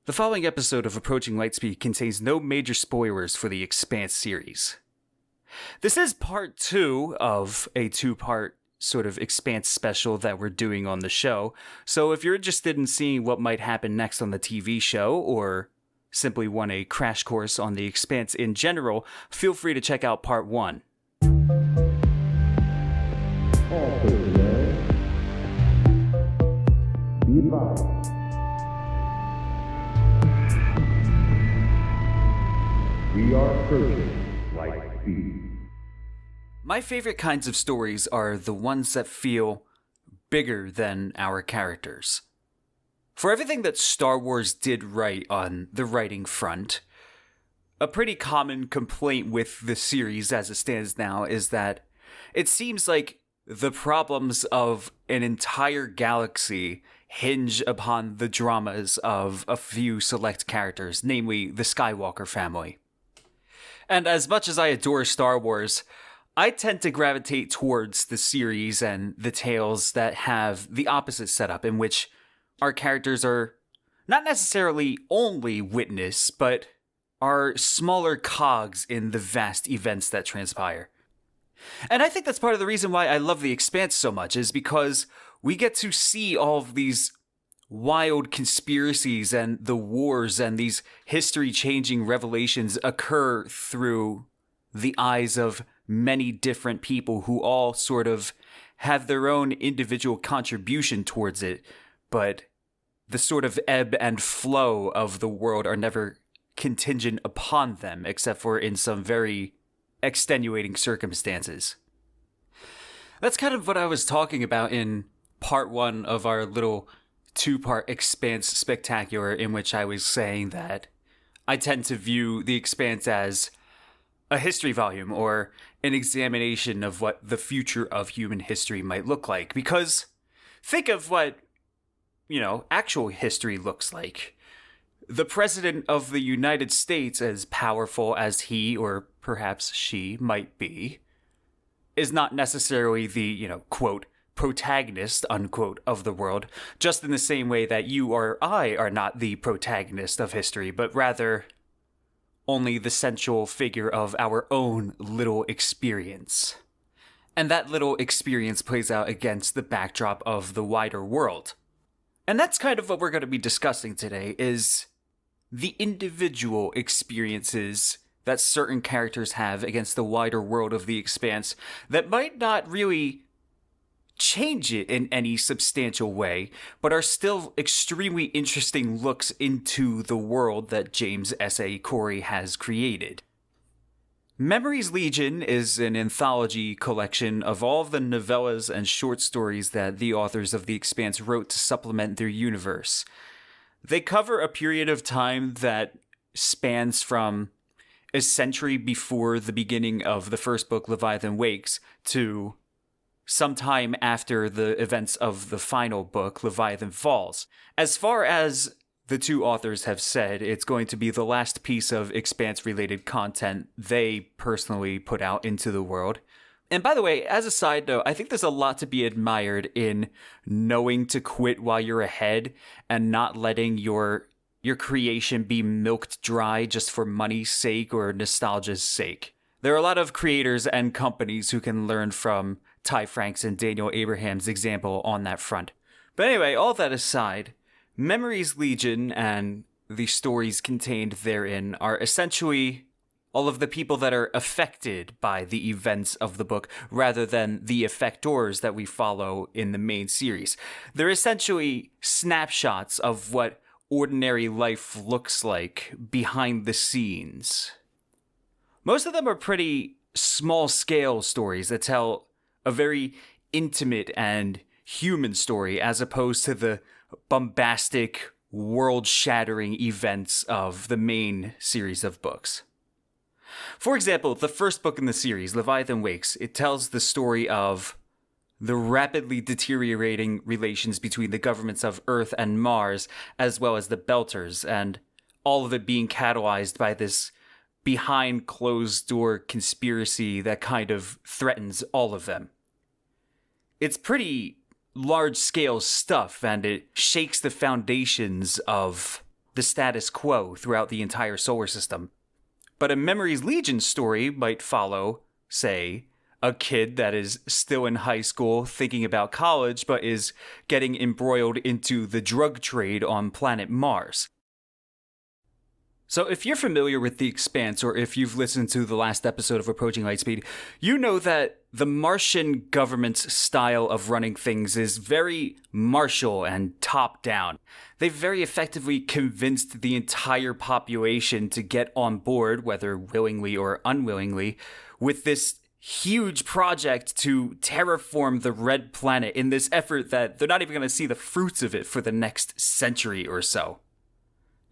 The following episode of Approaching Lightspeed contains no major spoilers for the Expanse series. This is part 2 of a 2-part sort of Expanse special that we're doing on the show, so if you're interested in seeing what might happen next on the TV show, or simply want a crash course on the Expanse in general, feel free to check out part 1. Be advised. We are approaching Lightspeed. My favorite kinds of stories are the ones that feel bigger than our characters. For everything that Star Wars did right on the writing front, a pretty common complaint with the series as it stands now is that it seems like the problems of an entire galaxy hinge upon the dramas of a few select characters, namely the Skywalker family. And as much as I adore Star Wars, I tend to gravitate towards the series and the tales that have the opposite setup, in which our characters are not necessarily only witness, but are smaller cogs in the vast events that transpire. And I think that's part of the reason why I love The Expanse so much, is because we get to see all of these wild conspiracies and the wars and these history-changing revelations occur through the eyes of many different people who all sort of have their own individual contribution towards it, but the sort of ebb and flow of the world are never contingent upon them, except for in some very extenuating circumstances. That's kind of what I was talking about in part 1 of our little 2-part Expanse Spectacular, in which I was saying that I tend to view The Expanse as a history volume or an examination of what the future of human history might look like. Because think of what, actual history looks like. The President of the United States, as powerful as he or perhaps she might be, is not necessarily the, quote, protagonist, unquote, of the world, just in the same way that you or I are not the protagonist of history, but rather only the central figure of our own little experience. And that little experience plays out against the backdrop of the wider world. And that's kind of what we're going to be discussing today, is the individual experiences that certain characters have against the wider world of the Expanse that might not really change it in any substantial way, but are still extremely interesting looks into the world that James S.A. Corey has created. Memories Legion is an anthology collection of all of the novellas and short stories that the authors of The Expanse wrote to supplement their universe. They cover a period of time that spans from a century before the beginning of the first book, Leviathan Wakes, to sometime after the events of the final book, Leviathan Falls. As far as the two authors have said, it's going to be the last piece of Expanse-related content they personally put out into the world. And by the way, as a side note, I think there's a lot to be admired in knowing to quit while you're ahead and not letting your creation be milked dry just for money's sake or nostalgia's sake. There are a lot of creators and companies who can learn from Ty Franck's and Daniel Abraham's example on that front. But anyway, all that aside, Memories Legion and the stories contained therein are essentially all of the people that are affected by the events of the book, rather than the effectors that we follow in the main series. They're essentially snapshots of what ordinary life looks like behind the scenes. Most of them are pretty small-scale stories that tell a very intimate and human story, as opposed to the bombastic, world-shattering events of the main series of books. For example, the first book in the series, Leviathan Wakes, it tells the story of the rapidly deteriorating relations between the governments of Earth and Mars, as well as the Belters, and all of it being catalyzed by this behind closed door conspiracy that kind of threatens all of them. It's pretty large scale stuff, and it shakes the foundations of the status quo throughout the entire solar system. But a Memories Legion story might follow, say, a kid that is still in high school thinking about college but is getting embroiled into the drug trade on planet Mars. So if you're familiar with The Expanse, or if you've listened to the last episode of Approaching Lightspeed, you know that the Martian government's style of running things is very martial and top-down. They've very effectively convinced the entire population to get on board, whether willingly or unwillingly, with this huge project to terraform the Red Planet in this effort that they're not even going to see the fruits of it for the next century or so.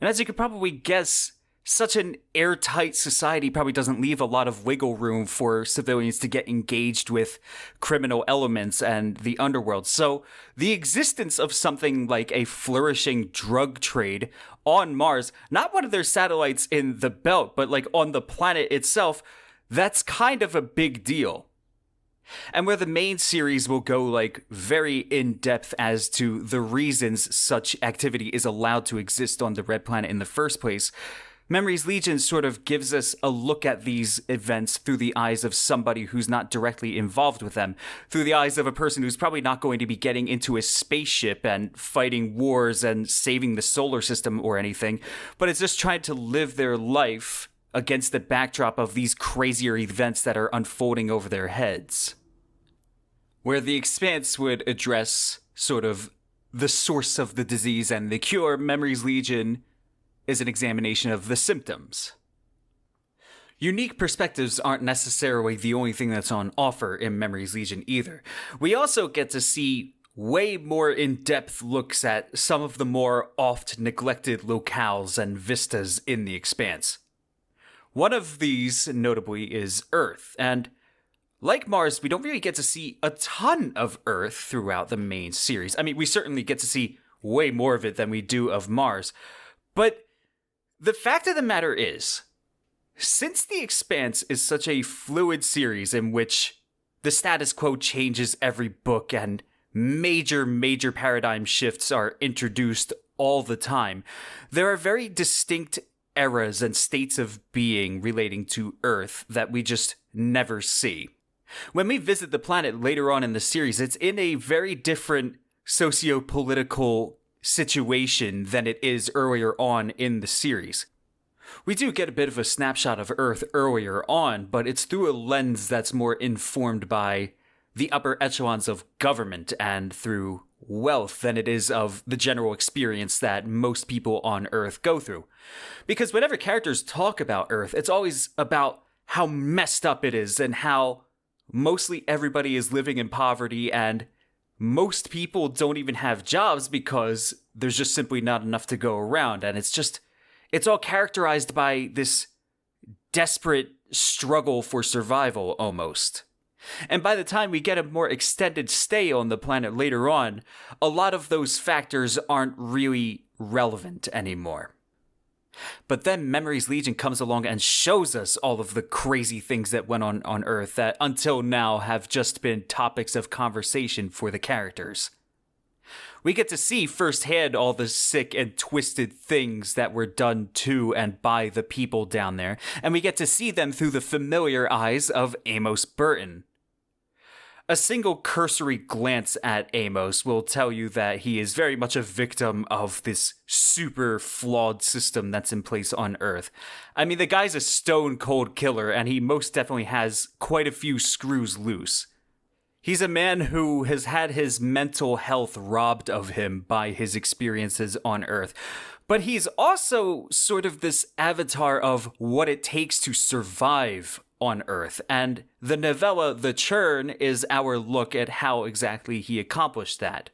And as you could probably guess, such an airtight society probably doesn't leave a lot of wiggle room for civilians to get engaged with criminal elements and the underworld. So the existence of something like a flourishing drug trade on Mars, not one of their satellites in the belt, but like on the planet itself, that's kind of a big deal. And where the main series will go like very in-depth as to the reasons such activity is allowed to exist on the Red Planet in the first place, Memories Legion sort of gives us a look at these events through the eyes of somebody who's not directly involved with them, through the eyes of a person who's probably not going to be getting into a spaceship and fighting wars and saving the solar system or anything, but is just trying to live their life against the backdrop of these crazier events that are unfolding over their heads. Where The Expanse would address sort of the source of the disease and the cure, Memories Legion is an examination of the symptoms. Unique perspectives aren't necessarily the only thing that's on offer in Memories Legion either. We also get to see way more in-depth looks at some of the more oft-neglected locales and vistas in The Expanse. One of these, notably, is Earth, and like Mars, we don't really get to see a ton of Earth throughout the main series. I mean, we certainly get to see way more of it than we do of Mars, but the fact of the matter is, since The Expanse is such a fluid series in which the status quo changes every book and major paradigm shifts are introduced all the time, there are very distinct eras and states of being relating to Earth that we just never see. When we visit the planet later on in the series, it's in a very different socio-political situation than it is earlier on in the series. We do get a bit of a snapshot of Earth earlier on, but it's through a lens that's more informed by the upper echelons of government and through wealth than it is of the general experience that most people on Earth go through. Because whenever characters talk about Earth, it's always about how messed up it is and how mostly everybody is living in poverty and most people don't even have jobs because there's just simply not enough to go around. And it's all characterized by this desperate struggle for survival almost. And by the time we get a more extended stay on the planet later on, a lot of those factors aren't really relevant anymore. But then Memories Legion comes along and shows us all of the crazy things that went on Earth that until now have just been topics of conversation for the characters. We get to see firsthand all the sick and twisted things that were done to and by the people down there, and we get to see them through the familiar eyes of Amos Burton. A single cursory glance at Amos will tell you that he is very much a victim of this super flawed system that's in place on Earth. I mean, the guy's a stone-cold killer, and he most definitely has quite a few screws loose. He's a man who has had his mental health robbed of him by his experiences on Earth. But he's also sort of this avatar of what it takes to survive on Earth, and the novella The Churn is our look at how exactly he accomplished that.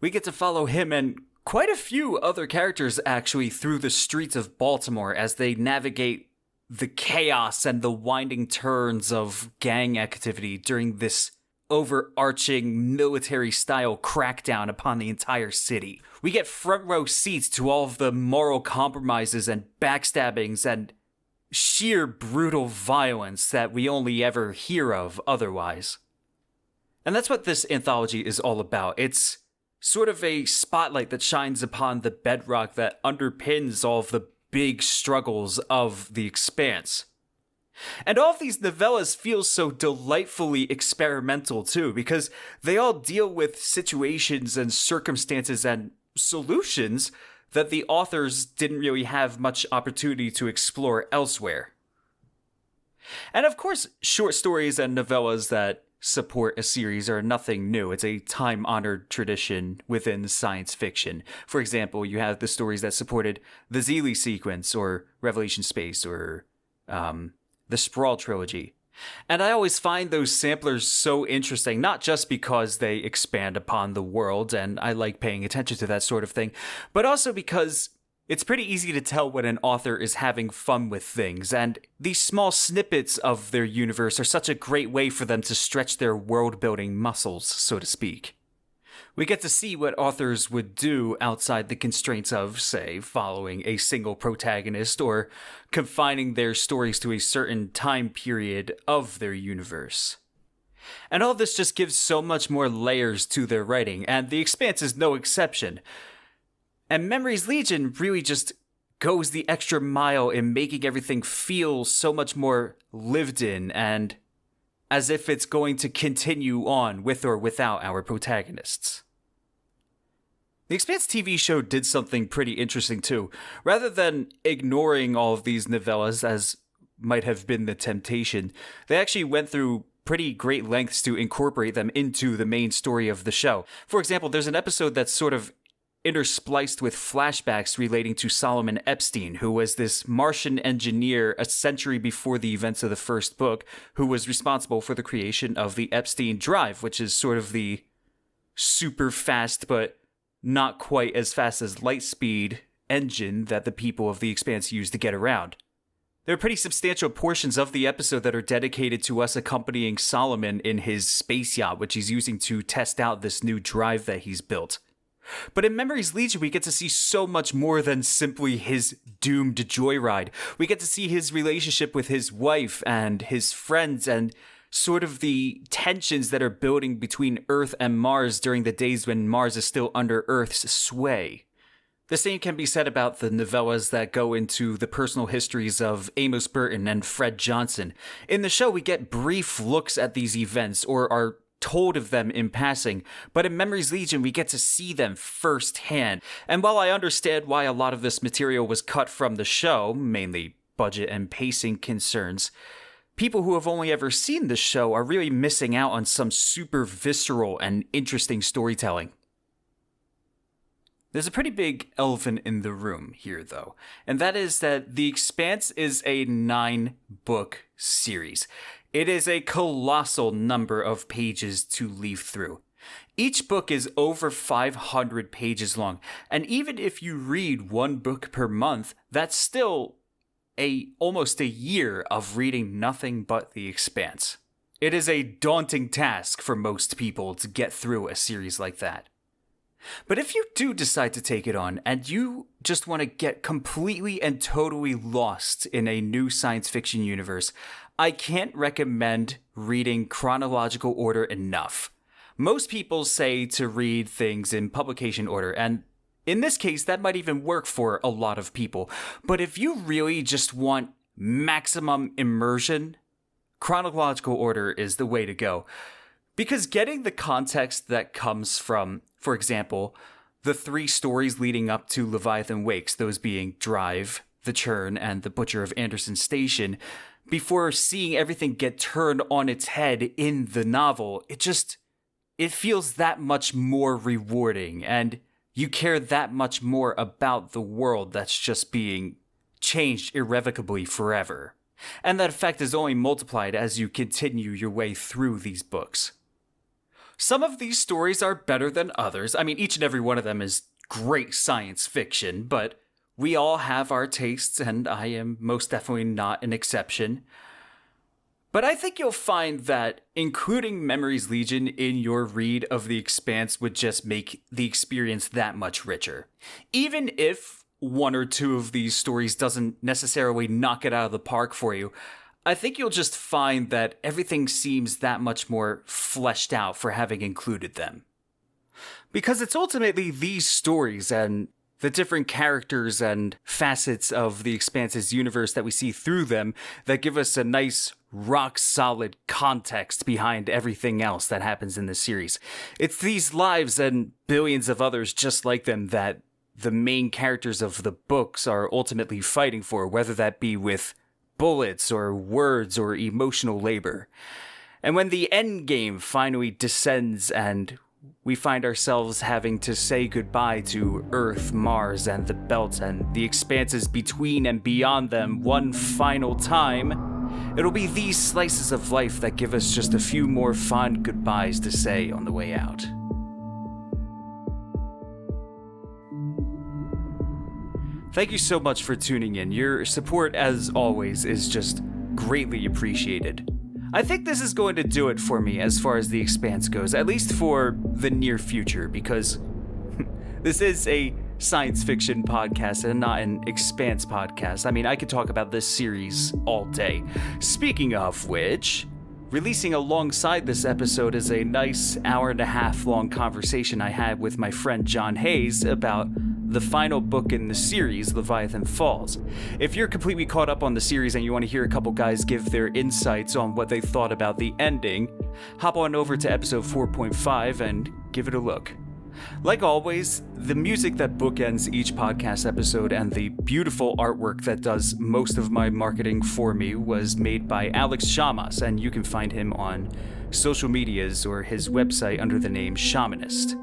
We get to follow him and quite a few other characters actually through the streets of Baltimore as they navigate the chaos and the winding turns of gang activity during this overarching military-style crackdown upon the entire city. We get front row seats to all of the moral compromises and backstabbings and sheer brutal violence that we only ever hear of otherwise. And that's what this anthology is all about. It's sort of a spotlight that shines upon the bedrock that underpins all of the big struggles of the Expanse. And all of these novellas feel so delightfully experimental too, because they all deal with situations and circumstances and solutions that the authors didn't really have much opportunity to explore elsewhere. And of course, short stories and novellas that support a series are nothing new. It's a time-honored tradition within science fiction. For example, you have the stories that supported the Zeely sequence, or Revelation Space, or the Sprawl trilogy. And I always find those samplers so interesting, not just because they expand upon the world, and I like paying attention to that sort of thing, but also because it's pretty easy to tell when an author is having fun with things, and these small snippets of their universe are such a great way for them to stretch their world-building muscles, so to speak. We get to see what authors would do outside the constraints of, say, following a single protagonist or confining their stories to a certain time period of their universe. And all this just gives so much more layers to their writing, and The Expanse is no exception. And Memories Legion really just goes the extra mile in making everything feel so much more lived in and as if it's going to continue on with or without our protagonists. The Expanse TV show did something pretty interesting too. Rather than ignoring all of these novellas, as might have been the temptation, they actually went through pretty great lengths to incorporate them into the main story of the show. For example, there's an episode that's sort of interspliced with flashbacks relating to Solomon Epstein, who was this Martian engineer a century before the events of the first book, who was responsible for the creation of the Epstein drive, which is sort of the super fast but not quite as fast as Lightspeed engine that the people of the Expanse used to get around. There are pretty substantial portions of the episode that are dedicated to us accompanying Solomon in his space yacht, which he's using to test out this new drive that he's built. But in Memories Legion, we get to see so much more than simply his doomed joyride. We get to see his relationship with his wife and his friends and sort of the tensions that are building between Earth and Mars during the days when Mars is still under Earth's sway. The same can be said about the novellas that go into the personal histories of Amos Burton and Fred Johnson. In the show, we get brief looks at these events or are told of them in passing, but in Memories Legion, we get to see them firsthand. And while I understand why a lot of this material was cut from the show, mainly budget and pacing concerns, people who have only ever seen the show are really missing out on some super visceral and interesting storytelling. There's a pretty big elephant in the room here, though, and that is that The Expanse is a 9-book series. It is a colossal number of pages to leaf through. Each book is over 500 pages long, and even if you read one book per month, that's still almost a year of reading nothing but The Expanse. It is a daunting task for most people to get through a series like that. But if you do decide to take it on, and you just want to get completely and totally lost in a new science fiction universe, I can't recommend reading chronological order enough. Most people say to read things in publication order, and in this case, that might even work for a lot of people. But if you really just want maximum immersion, chronological order is the way to go. Because getting the context that comes from, for example, the 3 stories leading up to Leviathan Wakes, those being Drive, The Churn, and The Butcher of Anderson Station, before seeing everything get turned on its head in the novel, it feels that much more rewarding, and you care that much more about the world that's just being changed irrevocably forever. And that effect is only multiplied as you continue your way through these books. Some of these stories are better than others. I mean, each and every one of them is great science fiction, but we all have our tastes, and I am most definitely not an exception. But I think you'll find that including Memories Legion in your read of The Expanse would just make the experience that much richer. Even if one or two of these stories doesn't necessarily knock it out of the park for you, I think you'll just find that everything seems that much more fleshed out for having included them. Because it's ultimately these stories and the different characters and facets of the Expanse's universe that we see through them that give us a nice, rock-solid context behind everything else that happens in the series. It's these lives and billions of others just like them that the main characters of the books are ultimately fighting for, whether that be with bullets or words or emotional labor. And when the end game finally descends and we find ourselves having to say goodbye to Earth, Mars, and the Belt, and the expanses between and beyond them one final time, it'll be these slices of life that give us just a few more fond goodbyes to say on the way out. Thank you so much for tuning in. Your support, as always, is just greatly appreciated. I think this is going to do it for me as far as the Expanse goes, at least for the near future, because this is a science fiction podcast and not an Expanse podcast. I mean, I could talk about this series all day. Speaking of which, releasing alongside this episode is a nice hour-and-a-half long conversation I had with my friend John Hayes about the final book in the series, Leviathan Falls. If you're completely caught up on the series and you want to hear a couple guys give their insights on what they thought about the ending, hop on over to episode 4.5 and give it a look. Like always, the music that bookends each podcast episode and the beautiful artwork that does most of my marketing for me was made by Alex Shamas, and you can find him on social medias or his website under the name Shammanist.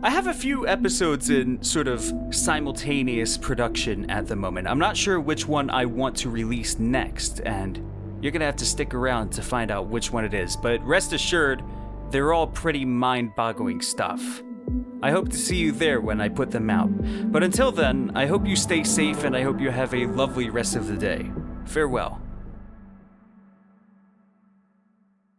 I have a few episodes in sort of simultaneous production at the moment. I'm not sure which one I want to release next, and you're gonna have to stick around to find out which one it is, but rest assured, they're all pretty mind-boggling stuff. I hope to see you there when I put them out. But until then, I hope you stay safe and I hope you have a lovely rest of the day. Farewell.